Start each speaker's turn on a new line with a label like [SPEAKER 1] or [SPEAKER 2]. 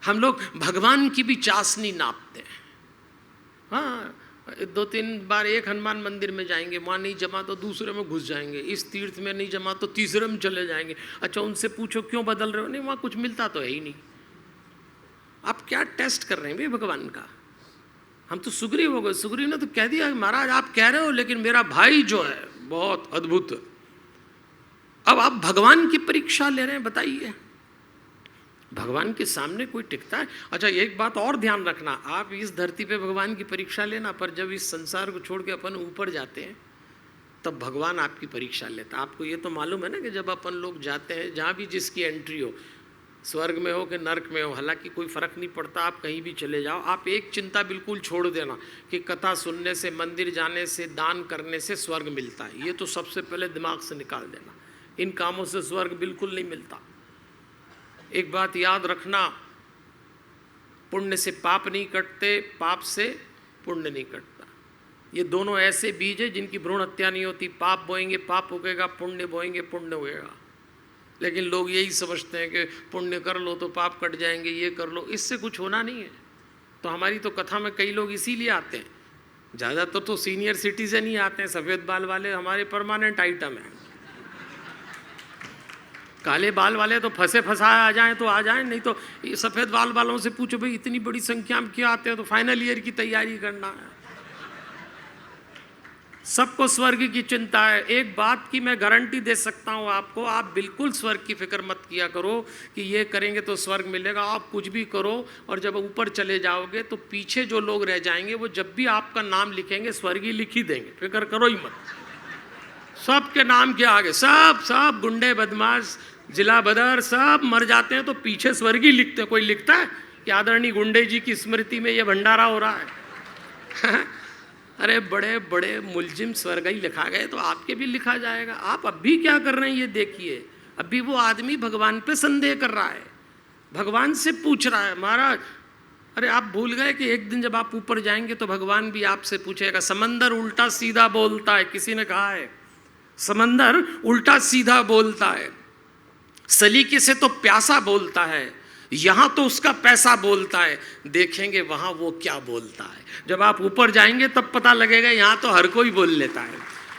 [SPEAKER 1] हम लोग भगवान की भी चाशनी नापते हैं। हाँ, 2-3 बार एक हनुमान मंदिर में जाएंगे, वहाँ नहीं जमा तो दूसरे में घुस जाएंगे, इस तीर्थ में नहीं जमा तो तीसरे में चले जाएंगे। अच्छा, उनसे पूछो क्यों बदल रहे हो? नहीं, वहाँ कुछ मिलता तो है ही नहीं। आप क्या टेस्ट कर रहे हैं भाई भगवान का? हम तो सुग्रीव हो गए। सुग्रीव ने तो कह दिया महाराज आप कह रहे हो, लेकिन मेरा भाई जो है बहुत अद्भुत। अब आप भगवान की परीक्षा ले रहे हैं, बताइए भगवान के सामने कोई टिकता है? अच्छा, एक बात और ध्यान रखना, आप इस धरती पे भगवान की परीक्षा लेना, पर जब इस संसार को छोड़ के अपन ऊपर जाते हैं तब भगवान आपकी परीक्षा लेता है। आपको ये तो मालूम है ना कि जब अपन लोग जाते हैं, जहाँ भी जिसकी एंट्री हो, स्वर्ग में हो कि नरक में हो, हालांकि कोई फर्क नहीं पड़ता, आप कहीं भी चले जाओ, आप एक चिंता बिल्कुल छोड़ देना कि कथा सुनने से, मंदिर जाने से, दान करने से स्वर्ग मिलता है। ये तो सबसे पहले दिमाग से निकाल देना, इन कामों से स्वर्ग बिल्कुल नहीं मिलता। एक बात याद रखना, पुण्य से पाप नहीं कटते, पाप से पुण्य नहीं कटता। ये दोनों ऐसे बीज है जिनकी भ्रूण हत्या नहीं होती। पाप बोएंगे पाप उगेगा, पुण्य बोएंगे पुण्य उगेगा। लेकिन लोग यही समझते हैं कि पुण्य कर लो तो पाप कट जाएंगे, ये कर लो, इससे कुछ होना नहीं है। तो हमारी तो कथा में कई लोग इसीलिए आते हैं, ज़्यादातर तो सीनियर सिटीजन ही आते हैं, सफ़ेद बाल वाले हमारे परमानेंट आइटम हैं। काले बाल वाले तो फंसे फंसाए आ जाएं तो आ जाएं, नहीं तो सफ़ेद बाल वालों से पूछो भाई इतनी बड़ी संख्या में क्यों आते हैं? तो फाइनल ईयर की तैयारी करना है। सबको स्वर्ग की चिंता है। एक बात की मैं गारंटी दे सकता हूँ आपको, आप बिल्कुल स्वर्ग की फिक्र मत किया करो कि ये करेंगे तो स्वर्ग मिलेगा। आप कुछ भी करो और जब ऊपर चले जाओगे तो पीछे जो लोग रह जाएंगे वो जब भी आपका नाम लिखेंगे स्वर्ग ही लिख ही देंगे, फिक्र करो ही मत। सबके नाम के आगे सब गुंडे बदमाश जिला बदर सब मर जाते हैं तो पीछे स्वर्ग ही लिखते हैं। कोई लिखता है कि आदरणीय गुंडे जी की स्मृति में ये भंडारा हो रहा है? अरे बड़े बड़े मुलजिम स्वर्ग ही लिखा गए तो आपके भी लिखा जाएगा। आप अभी क्या कर रहे हैं ये देखिए। अभी वो आदमी भगवान पे संदेह कर रहा है, भगवान से पूछ रहा है महाराज। अरे आप भूल गए कि एक दिन जब आप ऊपर जाएंगे तो भगवान भी आपसे पूछेगा। समंदर उल्टा सीधा बोलता है, किसी ने कहा है समंदर उल्टा सीधा बोलता है, सलीके से तो प्यासा बोलता है, यहाँ तो उसका पैसा बोलता है। देखेंगे वहाँ वो क्या बोलता है। जब आप ऊपर जाएंगे तब पता लगेगा यहाँ तो हर कोई बोल लेता है।